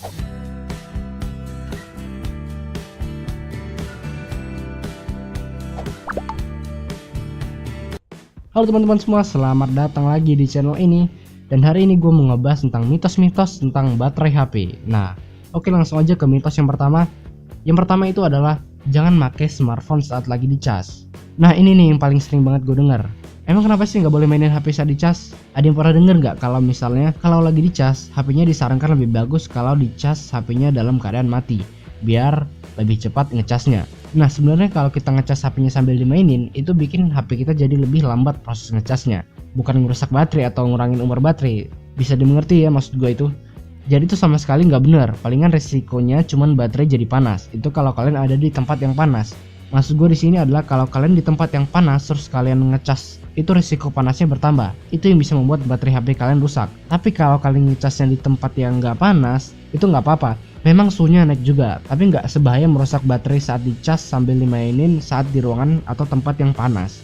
Halo teman-teman semua, selamat datang lagi di channel ini. Dan hari ini gue mau ngebahas tentang mitos-mitos tentang baterai HP. Nah, oke, langsung aja ke mitos yang pertama. Yang pertama itu adalah jangan pakai smartphone saat lagi dicas. Nah, ini nih yang paling sering banget gue denger. Emang kenapa sih nggak boleh mainin HP saat dicas? Ada yang pernah denger nggak kalau misalnya kalau lagi dicas, HP-nya disarankan lebih bagus kalau dicas HP-nya dalam keadaan mati, biar lebih cepat ngecasnya. Nah, sebenarnya kalau kita ngecas HP-nya sambil dimainin, itu bikin HP kita jadi lebih lambat proses ngecasnya. Bukan ngerusak baterai atau ngurangin umur baterai. Bisa dimengerti ya maksud gue itu. Jadi itu sama sekali nggak benar. Palingan resikonya cuman baterai jadi panas. Itu kalau kalian ada di tempat yang panas. Maksud gue di sini adalah kalau kalian di tempat yang panas terus kalian ngecas, itu risiko panasnya bertambah. Itu yang bisa membuat baterai HP kalian rusak. Tapi kalau kalian ngecasnya di tempat yang nggak panas, itu nggak apa-apa. Memang suhunya naik juga, tapi nggak sebahaya merusak baterai saat dicas sambil dimainin saat di ruangan atau tempat yang panas.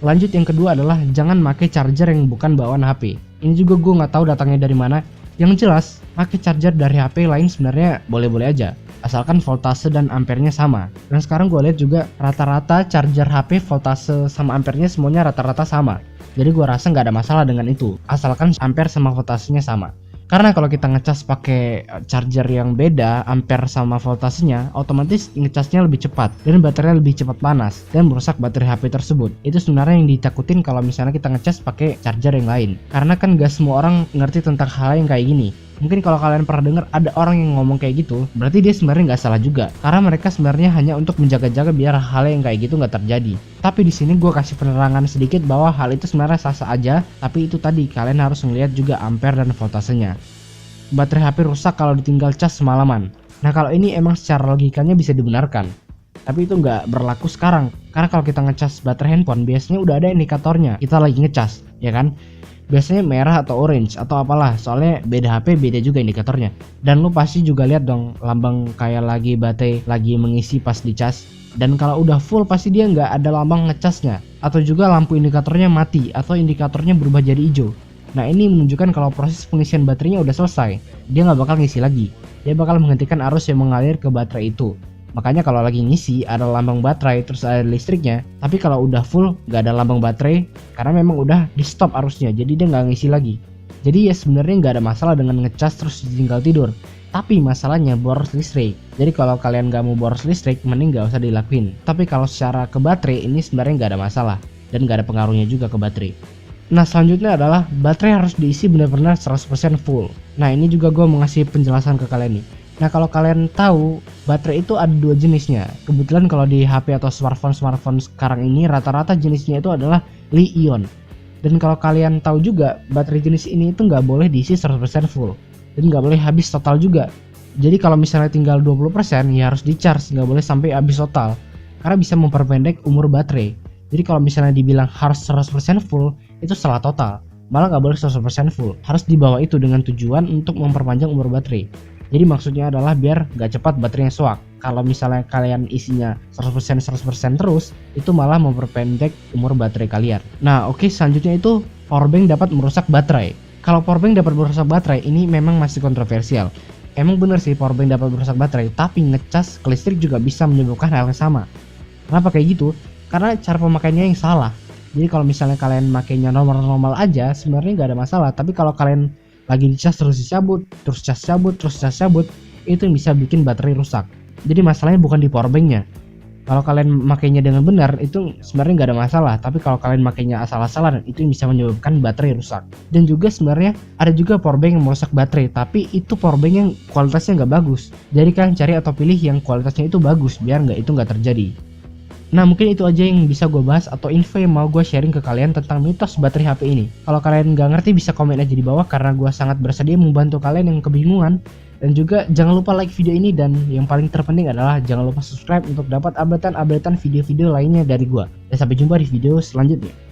Lanjut, yang kedua adalah jangan pakai charger yang bukan bawaan HP. Ini juga gue nggak tahu datangnya dari mana. Yang jelas, pakai charger dari HP lain sebenarnya boleh-boleh aja, asalkan voltase dan ampernya sama. Dan sekarang gue lihat juga rata-rata charger HP voltase sama ampernya semuanya rata-rata sama. Jadi gue rasa nggak ada masalah dengan itu, asalkan ampere sama voltasenya sama. Karena kalau kita ngecas pakai charger yang beda ampere sama voltasenya, otomatis ngecasnya lebih cepat dan baterainya lebih cepat panas dan merusak baterai HP tersebut. Itu sebenarnya yang ditakutin kalau misalnya kita ngecas pakai charger yang lain. Karena kan gak semua orang ngerti tentang hal yang kayak gini. Mungkin kalau kalian pernah dengar ada orang yang ngomong kayak gitu, berarti dia sebenarnya nggak salah juga. Karena mereka sebenarnya hanya untuk menjaga-jaga biar hal yang kayak gitu nggak terjadi. Tapi di sini gue kasih penerangan sedikit bahwa hal itu sebenarnya sah-sah aja. Tapi itu tadi kalian harus melihat juga ampere dan voltasenya. Baterai HP rusak kalau ditinggal cas semalaman. Nah, kalau ini emang secara logikanya bisa dibenarkan. Tapi itu nggak berlaku sekarang. Karena kalau kita ngecas baterai handphone biasanya udah ada indikatornya. Kita lagi ngecas, ya kan? Biasanya merah atau orange atau apalah, soalnya beda HP beda juga indikatornya. Dan lu pasti juga lihat dong lambang kayak lagi baterai lagi mengisi pas dicas. Dan kalau udah full pasti dia nggak ada lambang ngecasnya. Atau juga lampu indikatornya mati atau indikatornya berubah jadi hijau. Nah, ini menunjukkan kalau proses pengisian baterainya udah selesai. Dia nggak bakal ngisi lagi. Dia bakal menghentikan arus yang mengalir ke baterai itu. Makanya kalau lagi ngisi ada lambang baterai terus ada listriknya. Tapi kalau udah full nggak ada lambang baterai karena memang udah di stop arusnya, jadi dia nggak ngisi lagi. Jadi ya sebenarnya nggak ada masalah dengan ngecas terus tinggal tidur. Tapi masalahnya boros listrik. Jadi kalau kalian nggak mau boros listrik, mending nggak usah dilakuin. Tapi kalau secara ke baterai ini sebenarnya nggak ada masalah dan nggak ada pengaruhnya juga ke baterai. Nah, selanjutnya adalah baterai harus diisi benar-benar 100% full. Nah, ini juga gue mau ngasih penjelasan ke kalian nih. Nah, kalau kalian tahu baterai itu ada dua jenisnya. Kebetulan kalau di HP atau smartphone sekarang ini rata-rata jenisnya itu adalah Li-ion. Dan kalau kalian tahu juga baterai jenis ini itu nggak boleh diisi 100% full dan nggak boleh habis total juga. Jadi kalau misalnya tinggal 20% ya harus di-charge, nggak boleh sampai habis total karena bisa memperpendek umur baterai. Jadi kalau misalnya dibilang harus 100% full itu salah total. Malah nggak boleh 100% full, harus di bawah itu dengan tujuan untuk memperpanjang umur baterai. Jadi maksudnya adalah biar gak cepat baterainya soak. Kalau misalnya kalian isinya 100% terus, itu malah memperpendek umur baterai kalian. Nah, oke, selanjutnya itu powerbank dapat merusak baterai. Kalau powerbank dapat merusak baterai ini memang masih kontroversial. Emang bener sih powerbank dapat merusak baterai, tapi ngecas ke listrik juga bisa menyebabkan hal yang sama. Kenapa kayak gitu? Karena cara pemakaiannya yang salah. Jadi kalau misalnya kalian makainya normal-normal aja, sebenarnya nggak ada masalah. Tapi kalau kalian lagi dicas terus dicabut, terus cas cabut, terus cas cabut, itu yang bisa bikin baterai rusak. Jadi masalahnya bukan di powerbanknya. Kalau kalian makainya dengan benar, itu sebenarnya nggak ada masalah. Tapi kalau kalian makainya asal-asalan, itu yang bisa menyebabkan baterai rusak. Dan juga sebenarnya ada juga powerbank yang merusak baterai, tapi itu powerbank yang kualitasnya nggak bagus. Jadi kalian cari atau pilih yang kualitasnya itu bagus, biar itu nggak terjadi. Nah, mungkin itu aja yang bisa gue bahas atau info yang mau gue sharing ke kalian tentang mitos baterai HP ini. Kalau kalian nggak ngerti bisa komen aja di bawah karena gue sangat bersedia membantu kalian yang kebingungan. Dan juga jangan lupa like video ini dan yang paling terpenting adalah jangan lupa subscribe untuk dapat updatean video-video lainnya dari gue. Dan sampai jumpa di video selanjutnya.